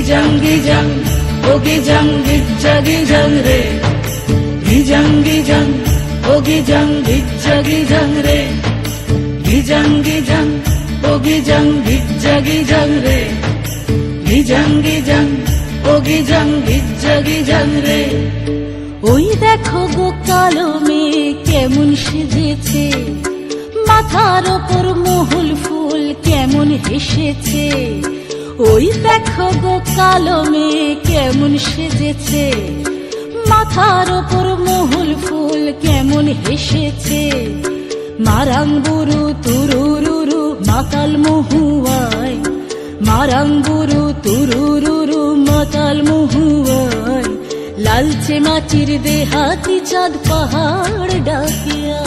gijang gijang, oh gijang gijja gijang re. Gijang gijang, oh gijang gijja gijang re. Gijang gijang, oh gijang gijja gijang re. Gijang gijang, oh gijang gijja gijang re. ওই দেখো গো কালো মেয়ে কেমন সেজেছে, মাথার ওপর মহুল ফুল কেমন হেসেছে। ওই দেখো গো কালো মেয়ে কেমন সেজেছে, মাথার ওপর মহুল ফুল কেমন হেসেছে। মারাঙ্গুরু তুরুরুরু মাতাল মহুয়ায়, মারাঙ্গুরু তুরুরুরু মাতাল মহুয়ায়। লালচে মাটির দেহাতি চাঁদ পাহাড় ডাকিয়া।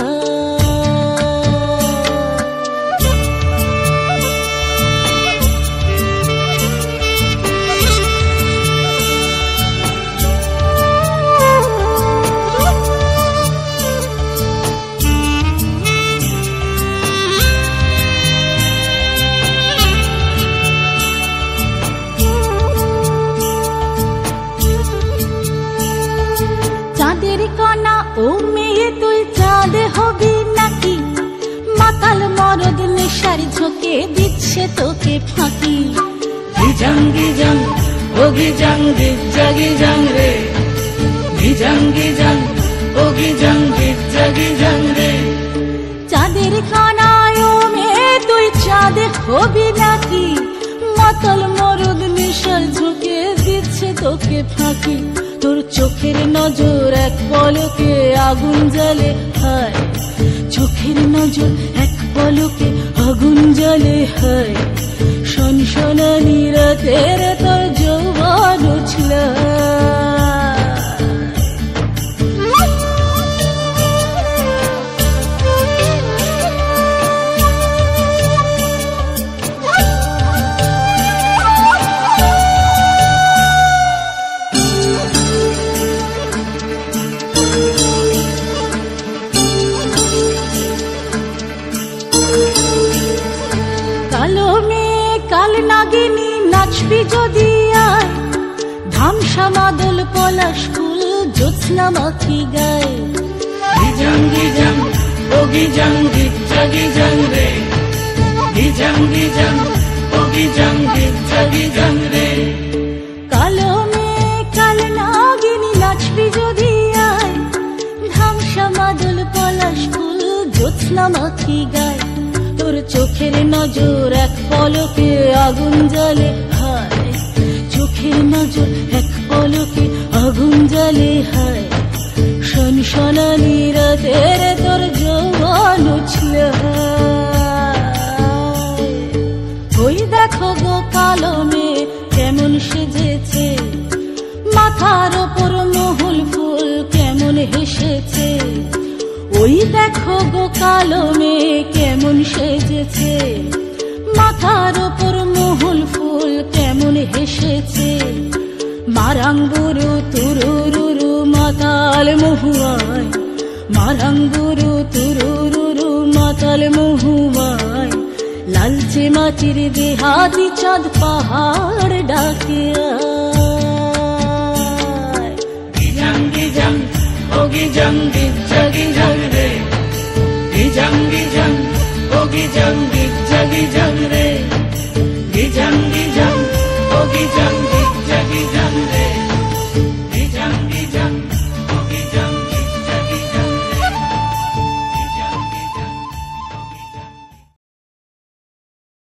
চাঁদের কণা ও মেয়ে তুই চাঁদ হবি নাকি, মাতাল মরদ নেশার ঝোঁকে দিচ্ছে তোকে ফাঁকি। Gijang gijang, oh gijang gijja gijang re. Gijang gijang, oh gijang gijja gijang re. চাঁদের কণায় ও মেয়ে তুই চাঁদ হবি নাকি, মাতাল মরদ নেশার ঝোঁকে দিচ্ছে তোকে ফাঁকি। তোর চোখের নজর এক পলকে আগুন জ্বলে হায়, চোখের নজর এক পলকে আগুন জ্বলে হায়। সনসনানি রাতের তোর যৌবন উছল। কালো মেয়ে কাল নাগিনী নাচবি যদি আয়, ধামসা মাদল পলাশ ফুল জ্যোৎস্না মাখি গায়। Gijang gijang, oh gijang gijja gijang re. Gijang gijang, oh gijang gijja gijang re. কালো মেয়ে কাল নাগিনী নাচবি যদি আয়, ধামসা মাদল পলাশ ফুল জ্যোৎস্না মাখি গায়। তোর চোখের নজর এক পলকে আগুন জ্বলে হায়, চোখের নজর এক পলকে আগুন জ্বলে হায়। সনসনানি রাতের তোর যৌবন উছল হায়। ওই দেখো গো কালো মেয়ে কেমন সেজেছে, মাথার ওপর মহুল ফুল কেমন হেসেছে। ওই দেখো গো কালো মেয়ে কেমন সেজেছে, মাথার ওপর মহুল ফুল কেমন হেসেছে। মারাঙ্গুরু তুরুরুরু মাতাল মহুয়ায়, মারাঙ্গুরু তুরুরুরু মাতাল মহুয়ায়। লালচে মাটির দেহাতি চাঁদ পাহাড় ডাকিয়া। Gijang gijang, oh gijang gijja gijang re. Gijang gijang, oh gijang gijja gijang re.